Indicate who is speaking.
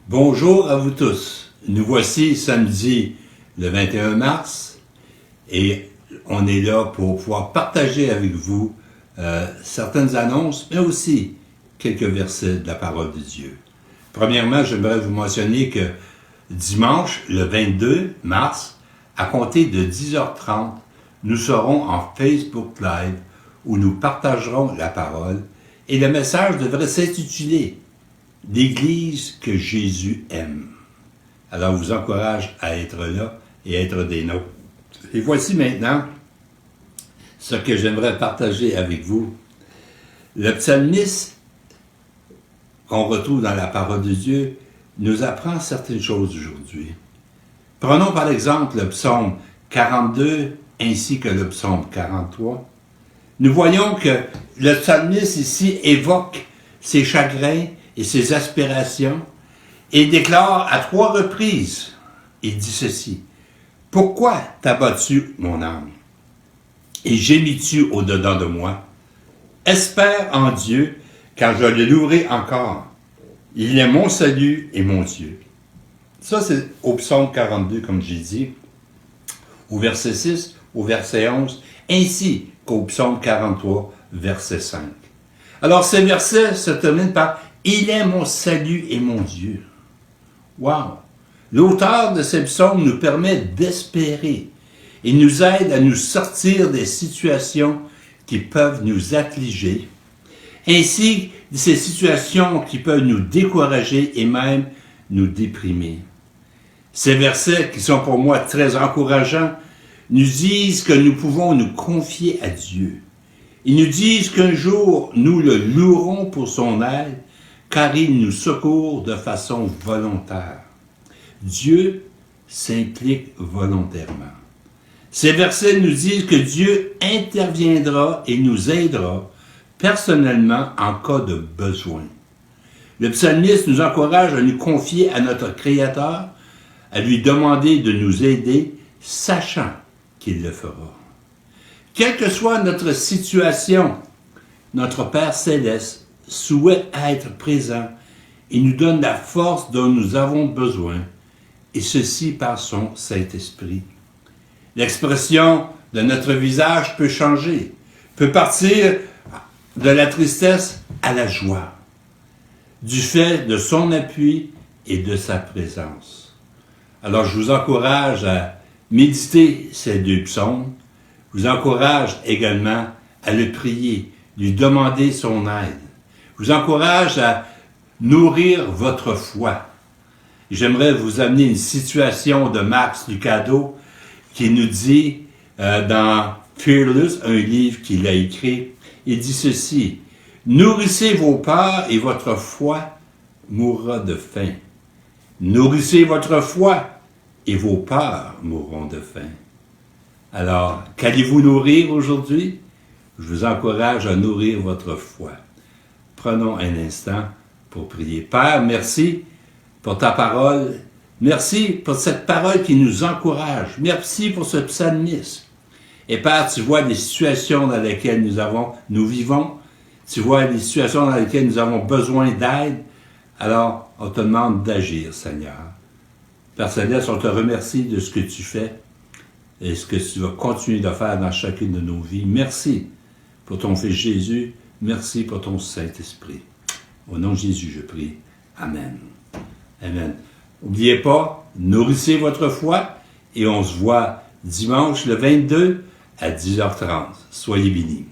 Speaker 1: Bonjour à vous tous. Nous voici samedi le 21 mars et on est là pour pouvoir partager avec vous certaines annonces, mais aussi quelques versets de la parole de Dieu. Premièrement, j'aimerais vous mentionner que dimanche, le 22 mars, à compter de 10h30, nous serons en Facebook Live où nous partagerons la parole et le message devrait s'intituler « L'Église que Jésus aime ». Alors, je vous encourage à être là et à être des nôtres. Et voici maintenant ce que j'aimerais partager avec vous. Le psalmiste qu'on retrouve dans la parole de Dieu nous apprend certaines choses aujourd'hui. Prenons par exemple le psaume 42 ainsi que le psaume 43. Nous voyons que le psalmiste ici évoque ses chagrins et ses aspirations et déclare à 3 reprises, il dit ceci: « Pourquoi t'abattu mon âme et gémis-tu au-dedans de moi? Espère en Dieu, car je le louerai encore. Il est mon salut et mon Dieu. » Ça, c'est au psaume 42, comme j'ai dit, au verset 6, au verset 11, ainsi qu'au psaume 43, verset 5. Alors, ces versets se terminent par « Il est mon salut et mon Dieu ». Wow! L'auteur de ces psaumes nous permet d'espérer. Il nous aide à nous sortir des situations qui peuvent nous affliger, ainsi que ces situations qui peuvent nous décourager et même nous déprimer. Ces versets, qui sont pour moi très encourageants, nous disent que nous pouvons nous confier à Dieu. Ils nous disent qu'un jour, nous le louerons pour son aide, car il nous secourt de façon volontaire. Dieu s'implique volontairement. Ces versets nous disent que Dieu interviendra et nous aidera personnellement en cas de besoin. Le psalmiste nous encourage à nous confier à notre Créateur, à lui demander de nous aider, sachant qu'il le fera. Quelle que soit notre situation, notre Père Céleste souhaite être présent et nous donne la force dont nous avons besoin, et ceci par son Saint-Esprit. L'expression de notre visage peut changer, peut partir de la tristesse à la joie, du fait de son appui et de sa présence. Alors je vous encourage à méditer ces 2 psaumes, je vous encourage également à le prier, lui demander son aide. Je vous encourage à nourrir votre foi. J'aimerais vous amener une citation de Max Lucado qui nous dit dans Fearless, un livre qu'il a écrit, il dit ceci: « Nourrissez vos peurs et votre foi mourra de faim. Nourrissez votre foi et vos peurs mourront de faim. » Alors, qu'allez-vous nourrir aujourd'hui? Je vous encourage à nourrir votre foi. Prenons un instant pour prier. Père, merci pour ta parole. Merci pour cette parole qui nous encourage. Merci pour ce psalmiste. Et Père, tu vois les situations dans lesquelles nous vivons. Tu vois les situations dans lesquelles nous avons besoin d'aide. Alors, on te demande d'agir, Seigneur. Père Céleste, on te remercie de ce que tu fais et ce que tu vas continuer de faire dans chacune de nos vies. Merci pour ton Fils Jésus. Merci pour ton Saint-Esprit. Au nom de Jésus, je prie. Amen. Amen. N'oubliez pas, nourrissez votre foi et on se voit dimanche le 22 à 10h30. Soyez bénis.